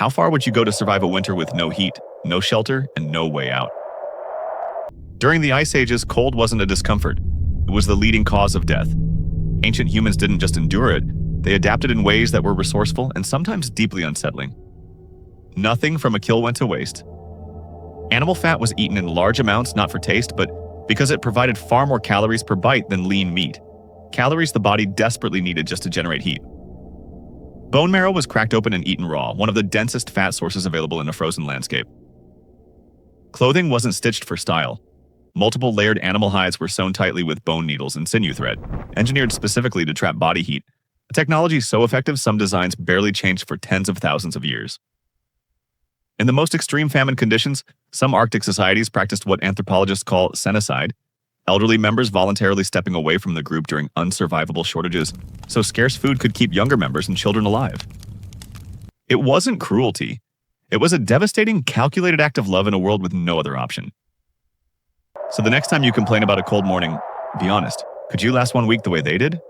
How far would you go to survive a winter with no heat, no shelter, and no way out? During the Ice Ages, cold wasn't a discomfort. It was the leading cause of death. Ancient humans didn't just endure it, they adapted in ways that were resourceful and sometimes deeply unsettling. Nothing from a kill went to waste. Animal fat was eaten in large amounts, not for taste, but because it provided far more calories per bite than lean meat. Calories the body desperately needed just to generate heat. Bone marrow was cracked open and eaten raw, one of the densest fat sources available in a frozen landscape. Clothing wasn't stitched for style. Multiple layered animal hides were sewn tightly with bone needles and sinew thread, engineered specifically to trap body heat. A technology so effective some designs barely changed for tens of thousands of years. In the most extreme famine conditions, some Arctic societies practiced what anthropologists call senicide, elderly members voluntarily stepping away from the group during unsurvivable shortages, so scarce food could keep younger members and children alive. It wasn't cruelty. It was a devastating, calculated act of love in a world with no other option. So the next time you complain about a cold morning, be honest, could you last 1 week the way they did?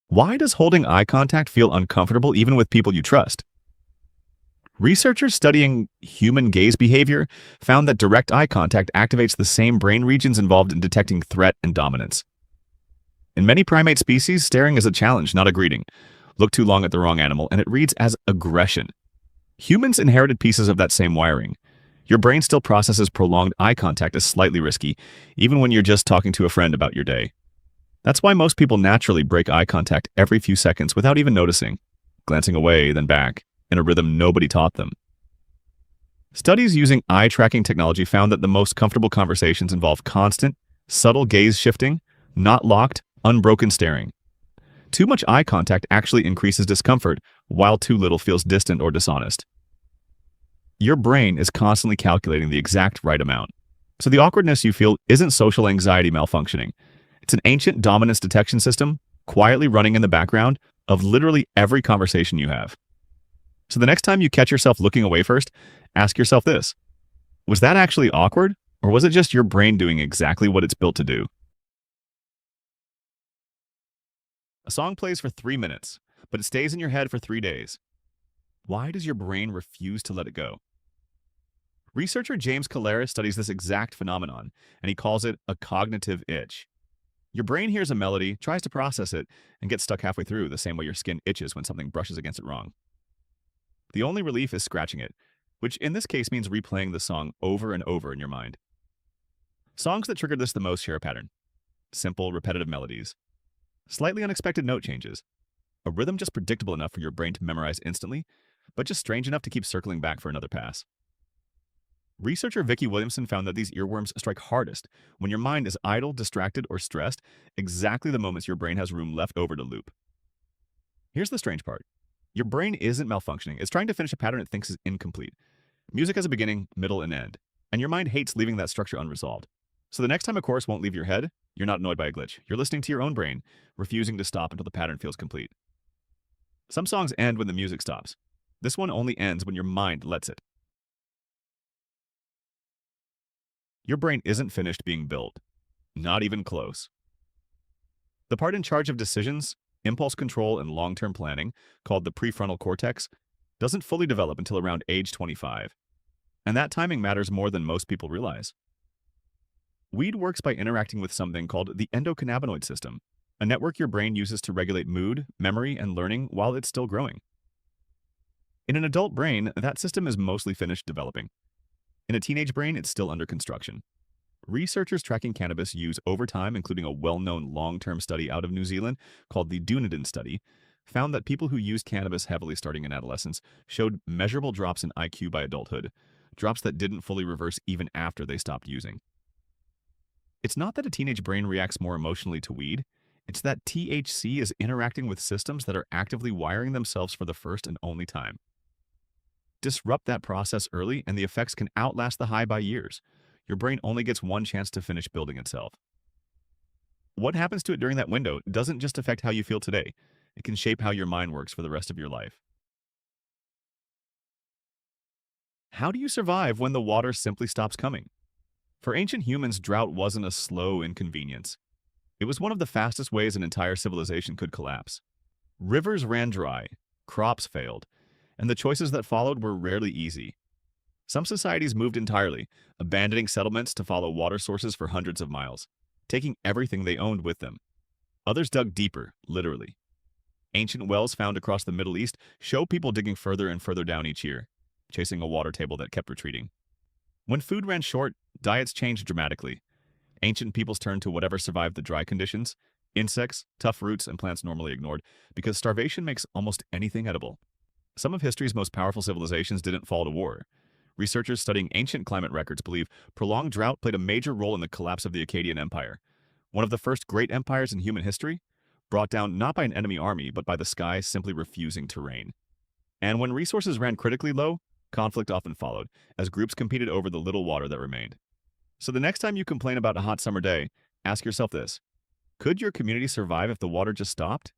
Why does holding eye contact feel uncomfortable even with people you trust? Researchers studying human gaze behavior found that direct eye contact activates the same brain regions involved in detecting threat and dominance. In many primate species, staring is a challenge, not a greeting. Look too long at the wrong animal, and it reads as aggression. Humans inherited pieces of that same wiring. Your brain still processes prolonged eye contact as slightly risky, even when you're just talking to a friend about your day. That's why most people naturally break eye contact every few seconds without even noticing, glancing away, then back, in a rhythm nobody taught them. Studies using eye tracking technology found that the most comfortable conversations involve constant, subtle gaze shifting, not locked, unbroken staring. Too much eye contact actually increases discomfort, while too little feels distant or dishonest. Your brain is constantly calculating the exact right amount. So the awkwardness you feel isn't social anxiety malfunctioning. It's an ancient dominance detection system quietly running in the background of literally every conversation you have. So the next time you catch yourself looking away first, ask yourself this: was that actually awkward, or was it just your brain doing exactly what it's built to do? A song plays for 3 minutes, but it stays in your head for 3 days. Why does your brain refuse to let it go? Researcher James Calaris studies this exact phenomenon, and he calls it a cognitive itch. Your brain hears a melody, tries to process it, and gets stuck halfway through the same way your skin itches when something brushes against it wrong. The only relief is scratching it, which in this case means replaying the song over and over in your mind. Songs that trigger this the most share a pattern: simple, repetitive melodies, slightly unexpected note changes, a rhythm just predictable enough for your brain to memorize instantly, but just strange enough to keep circling back for another pass. Researcher Vicki Williamson found that these earworms strike hardest when your mind is idle, distracted, or stressed, exactly the moments your brain has room left over to loop. Here's the strange part. Your brain isn't malfunctioning. It's trying to finish a pattern it thinks is incomplete. Music has a beginning, middle, and end, and your mind hates leaving that structure unresolved. So the next time a chorus won't leave your head, you're not annoyed by a glitch. You're listening to your own brain, refusing to stop until the pattern feels complete. Some songs end when the music stops. This one only ends when your mind lets it. Your brain isn't finished being built. Not even close. The part in charge of decisions, impulse control, and long-term planning, called the prefrontal cortex, doesn't fully develop until around age 25. And that timing matters more than most people realize. Weed works by interacting with something called the endocannabinoid system, a network your brain uses to regulate mood, memory, and learning while it's still growing. In an adult brain, that system is mostly finished developing. In a teenage brain, it's still under construction. Researchers tracking cannabis use over time, including a well-known long-term study out of New Zealand called the Dunedin study, found that people who used cannabis heavily starting in adolescence showed measurable drops in IQ by adulthood, drops that didn't fully reverse even after they stopped using. It's not that a teenage brain reacts more emotionally to weed, it's that THC is interacting with systems that are actively wiring themselves for the first and only time. Disrupt that process early, and the effects can outlast the high by years. Your brain only gets one chance to finish building itself. What happens to it during that window doesn't just affect how you feel today. It can shape how your mind works for the rest of your life. How do you survive when the water simply stops coming? For ancient humans, drought wasn't a slow inconvenience. It was one of the fastest ways an entire civilization could collapse. Rivers ran dry, crops failed, and the choices that followed were rarely easy. Some societies moved entirely, abandoning settlements to follow water sources for hundreds of miles, taking everything they owned with them. Others dug deeper, literally. Ancient wells found across the Middle East show people digging further and further down each year, chasing a water table that kept retreating. When food ran short, diets changed dramatically. Ancient peoples turned to whatever survived the dry conditions, insects, tough roots, and plants normally ignored, because starvation makes almost anything edible. Some of history's most powerful civilizations didn't fall to war. Researchers studying ancient climate records believe prolonged drought played a major role in the collapse of the Akkadian Empire, one of the first great empires in human history, brought down not by an enemy army, but by the sky simply refusing to rain. And when resources ran critically low, conflict often followed, as groups competed over the little water that remained. So the next time you complain about a hot summer day, ask yourself this: could your community survive if the water just stopped?